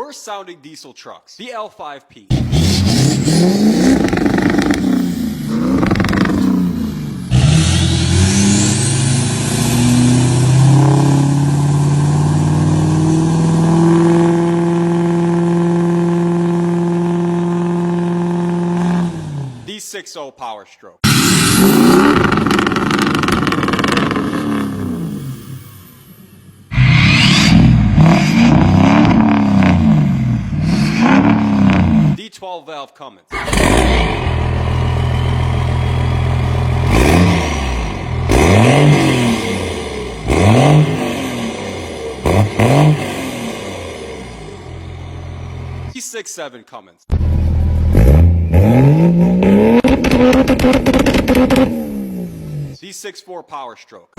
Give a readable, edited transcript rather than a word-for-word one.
worst sounding diesel trucks, the L5P. D60 Power Stroke. D12 valve Cummins. D67 Cummins. D64 Power Stroke.